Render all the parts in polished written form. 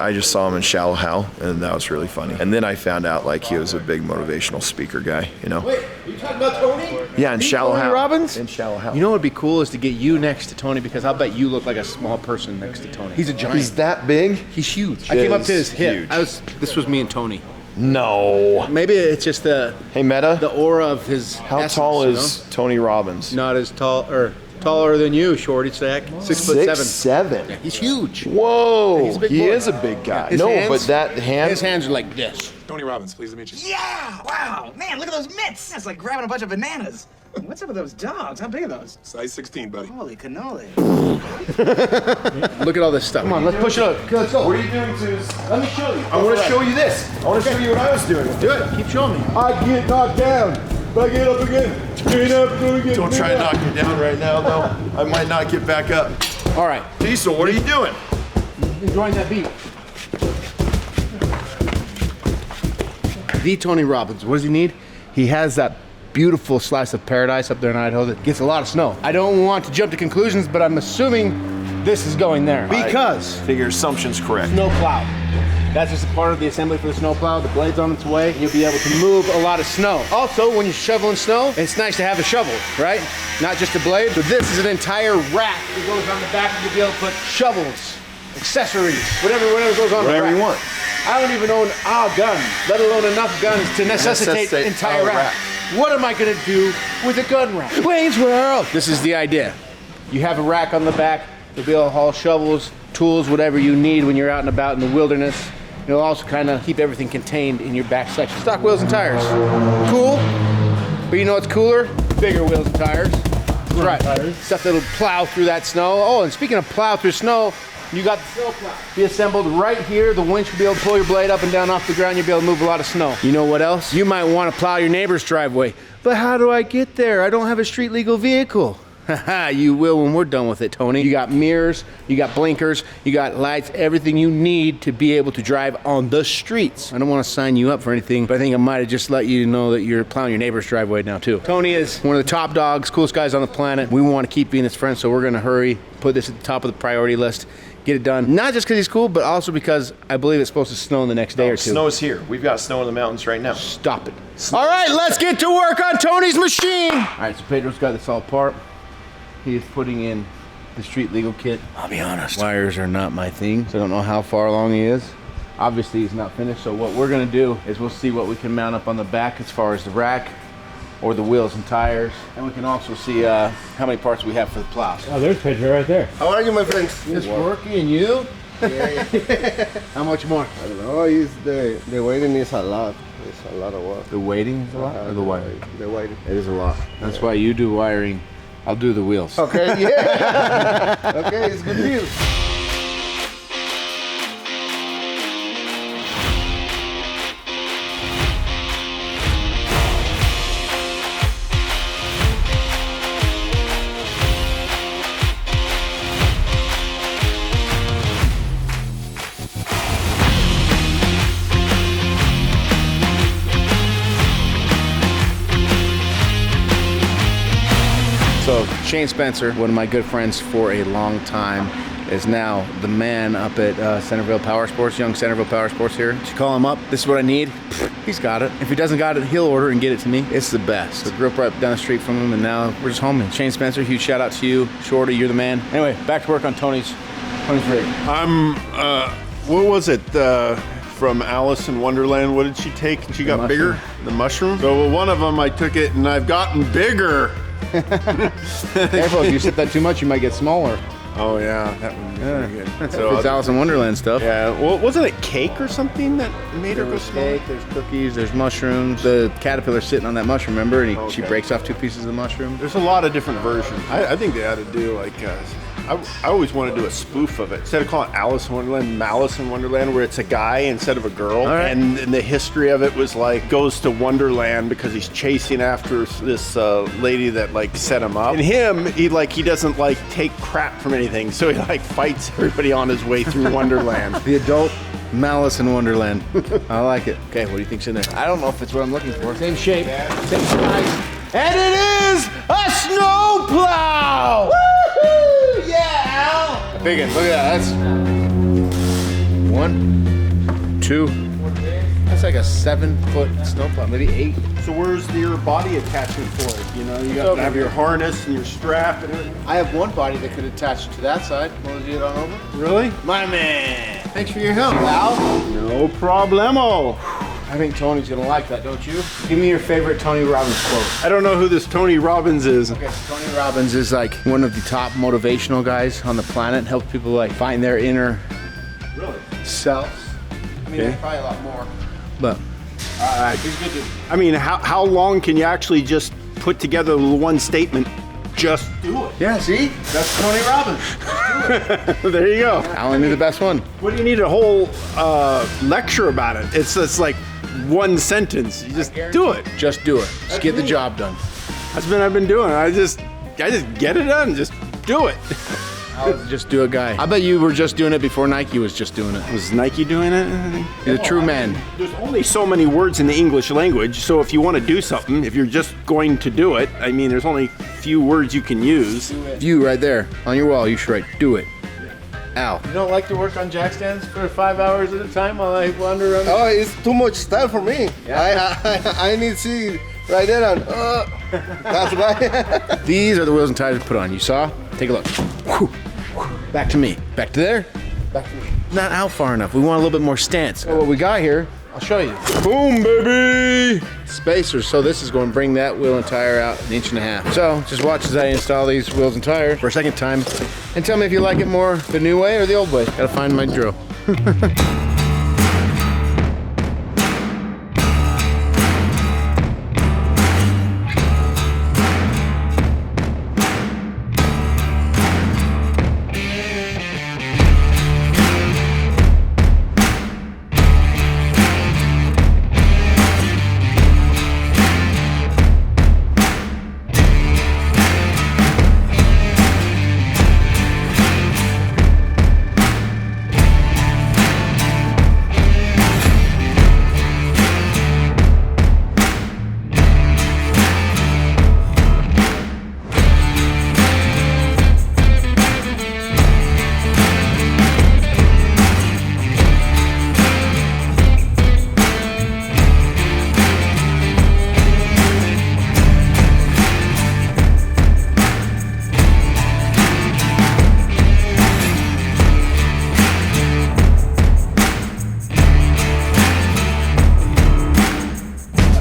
I just saw him in Shallow Hal, and that was really funny. And then I found out like he was a big motivational speaker guy, you know? Wait, you talking about Tony? Yeah, in Shallow Hal. Tony Robbins? In Shallow Hal. You know what would be cool is to get you next to Tony, because I'll bet you look like a small person next to Tony. He's a giant. He's that big? He's huge. I came up to his hip. Huge. This was me and Tony. No. Maybe it's just the Meta? aura of his How essence, tall you is know? Tony Robbins? Not as tall, or taller than you, shorty stack. 6'7". 6'7". Yeah, he's huge. Whoa, He's a big he boy. is a big guy. His No, hands- but that hand. His hands are like this. Tony Robbins, pleased to meet you. Yeah! Wow! Man, look at those mitts! That's like grabbing a bunch of bananas. What's up with those dogs? How big are those? Size 16, buddy. Holy cannoli. Look at all this stuff. Come on, let's push it up. Let's go. What are you doing, Zeus? Let me show you. I want to show you this. I want to show you what I was doing. Do it. Keep showing me. I get knocked down, but I get up again. Get up, do it again. Don't try to knock me down right now, though. I might not get back up. All right. Diesel, what are you doing? Enjoying that beat. The Tony Robbins. What does he need? He has that beautiful slice of paradise up there in Idaho that gets a lot of snow. I don't want to jump to conclusions, but I'm assuming this is going there because Figure assumption's correct. snow plow. That's just a part of the assembly for the snow plow. The blade's on its way. You'll be able to move a lot of snow. Also, when you're shoveling snow, it's nice to have a shovel, right? Not just a blade. So this is an entire rack that goes on the back. You'll be able to put shovels, accessories, whatever goes on the Whatever rack. you want. I don't even own a gun, let alone enough guns to necessitate an entire a rack. rack. What am I gonna do with a gun rack? Wayne's World! This is the idea. You have a rack on the back. You'll be able to haul shovels, tools, whatever you need when you're out and about in the wilderness. It'll also kind of keep everything contained in your back section. Stock wheels and tires. Cool, but you know what's cooler? Bigger wheels and tires. That's right. Stuff that'll plow through that snow. Oh, and speaking of plow through snow, you got the snow plow. Be assembled right here. The winch will be able to pull your blade up and down off the ground. You'll be able to move a lot of snow. You know what else? You might want to plow your neighbor's driveway. But how do I get there? I don't have a street legal vehicle. Haha, you will when we're done with it, Tony. You got mirrors, you got blinkers, you got lights, everything you need to be able to drive on the streets. I don't want to sign you up for anything, but I think I might have just let you know that you're plowing your neighbor's driveway now too. Tony is one of the top dogs, coolest guys on the planet. We want to keep being his friends, so we're gonna hurry, put this at the top of the priority list, get it done. Not just because he's cool, but also because I believe it's supposed to snow in the next day or two. Snow's here. We've got snow in the mountains right now. Stop it. All right, let's get to work on Tony's machine. All right, so Pedro's got this all apart. He is putting in the street legal kit. I'll be honest, wires are not my thing, so I don't know how far along he is. Obviously, he's not finished, so what we're gonna do is we'll see what we can mount up on the back as far as the rack or the wheels and tires, and we can also see how many parts we have for the plows. Oh, there's Pedro right there. How are you, my friends? It's working, and you? Yeah. How much more? I don't know. The waiting is a lot. It's a lot of work. The waiting is a lot, or the wiring? The waiting. It is a lot. That's why you do wiring. I'll do the wheels. Okay, yeah. Okay, it's good deal. So Shane Spencer, one of my good friends for a long time, is now the man up at Centerville Power Sports, Young Centerville Power Sports here. You call him up, this is what I need, he's got it. If he doesn't got it, he'll order and get it to me. It's the best. So grew up right down the street from him, and now we're just home. And Shane Spencer, huge shout out to you. Shorty, you're the man. Anyway, back to work on Tony's rig. I'm, what was it, from Alice in Wonderland? What did she take? She got bigger? The mushroom? So one of them I took it and I've gotten bigger. Careful, if you sit that too much, you might get smaller. Oh yeah, that would be pretty good. So it's Alice in Wonderland stuff. Yeah, well, wasn't it cake or something that made her go There's smaller? cake, there's cookies, there's mushrooms. The caterpillar's sitting on that mushroom, remember? And she breaks off 2 pieces of the mushroom. There's a lot of different versions. I think they ought to do like, I always want to do a spoof of it. Instead of calling it Alice in Wonderland, Malice in Wonderland, where it's a guy instead of a girl. All right. And the history of it was like, goes to Wonderland because he's chasing after this lady that like set him up. And he doesn't like take crap from anything. So he like fights everybody on his way through Wonderland. The adult Malice in Wonderland. I like it. Okay, what do you think's in there? I don't know if it's what I'm looking for. Same shape, same size. And it is a snow plow! Woohoo! Yeah, Al! Big one, look at that. 1, 2. That's like a 7-foot snowplow, maybe 8. So where's your body attachment for it? You know, you got to have your harness and your strap and everything. I have one body that could attach to that side. Want to do it on over? Really? My man. Thanks for your help, Al. No problemo. I think Tony's gonna like that, don't you? Give me your favorite Tony Robbins quote. I don't know who this Tony Robbins is. Okay, so Tony Robbins is like one of the top motivational guys on the planet. Helps people like find their inner selves. I mean, there's probably a lot more, but he's good to. I mean, how long can you actually just put together one statement? Just do it. Yeah, see? That's Tony Robbins. There you go. I only knew the best one. What do you need a whole lecture about it? It's like one sentence. You just do it. Just do it. Just get the job done. That's what I've been doing. I just get it done. Just do it. I was just do it guy. I bet you were just doing it before Nike was just doing it. Was Nike doing it? You're the true man. There's only so many words in the English language, so if you want to do something, if you're just going to do it, I mean, there's only few words you can use. You right there on your wall, you should write, do it. Al. You don't like to work on jack stands for 5 hours at a time while I wander around? Oh, it's too much style for me. Yeah. I need to see right there and that's right. These are the wheels and tires to put on. You saw? Take a look. Whew. Back to me. Back to there. Back to me. Not out far enough. We want a little bit more stance. So what we got here, I'll show you. Boom, baby! Spacers. So this is going to bring that wheel and tire out 1.5 inches. So just watch as I install these wheels and tires for a second time, and tell me if you like it more the new way or the old way. Gotta find my drill.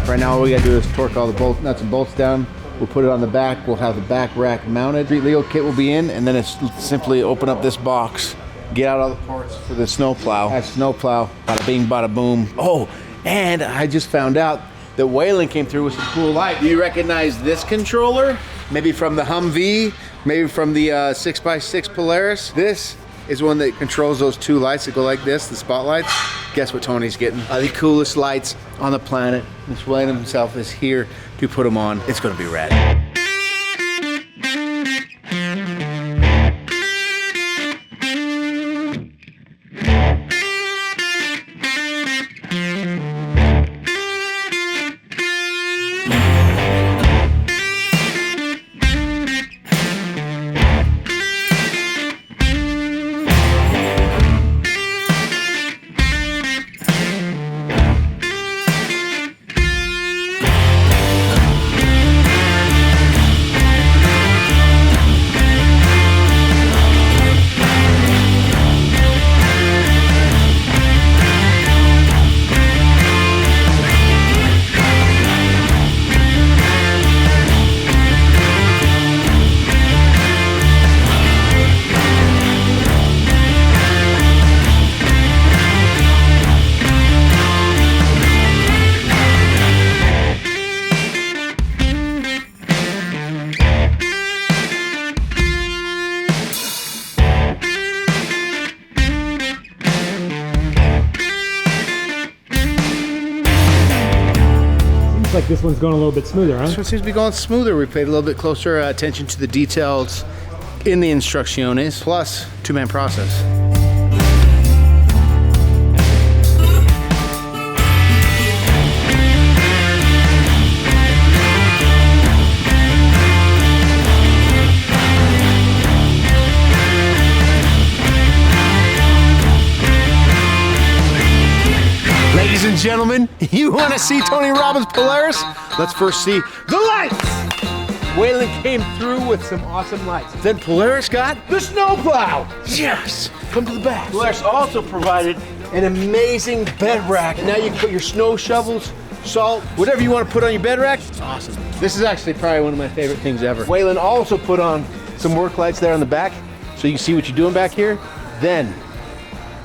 Right now all we gotta do is torque all the nuts and bolts down. We'll put it on the back. We'll have the back rack mounted. Street legal kit will be in, and then it's simply open up this box, get out all the parts for the snowplow. That snowplow, bada bing, bada boom. Oh, and I just found out that Waylon came through with some cool light. Do you recognize this controller? Maybe from the Humvee, maybe from the 6x6 Polaris. This is one that controls those two lights that go like this, the spotlights. Guess what Tony's getting? The coolest lights on the planet. Mr. Waylon himself is here to put them on. It's gonna be rad. Like this one's going a little bit smoother, huh? This one seems to be going smoother. We paid a little bit closer attention to the details in the instrucciones, plus two-man process. Ladies and gentlemen, you want to see Tony Robbins Polaris? Let's first see the lights. Waylon came through with some awesome lights. Then Polaris got the snow plow. Yes. Come to the back. Polaris also provided an amazing bed rack. And now you can put your snow shovels, salt, whatever you want to put on your bed rack. It's awesome. This is actually probably one of my favorite things ever. Waylon also put on some work lights there on the back so you can see what you're doing back here. Then,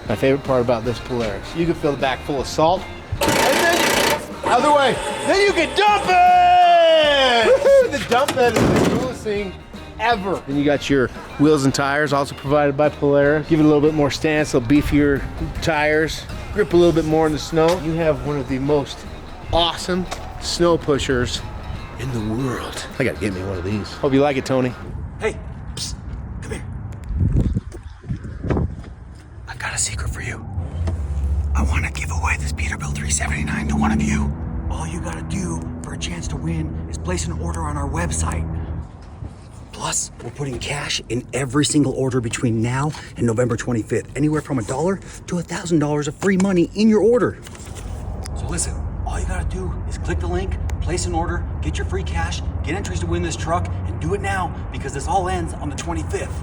my favorite part about this Polaris, you can fill the back full of salt, and then, other way, then you can dump it! Woo-hoo, the dump bed is the coolest thing ever. Then you got your wheels and tires, also provided by Polaris. Give it a little bit more stance, a little beefier tires, grip a little bit more in the snow. You have one of the most awesome snow pushers in the world. I gotta get me one of these. Hope you like it, Tony. Hey, psst, come here. I've got a secret for you. I want to give away this Peterbilt 379 to one of you. All you gotta do for a chance to win is place an order on our website. Plus, we're putting cash in every single order between now and November 25th. Anywhere from $1 to $1,000 of free money in your order. So listen, all you gotta do is click the link, place an order, get your free cash, get entries to win this truck, and do it now because this all ends on the 25th.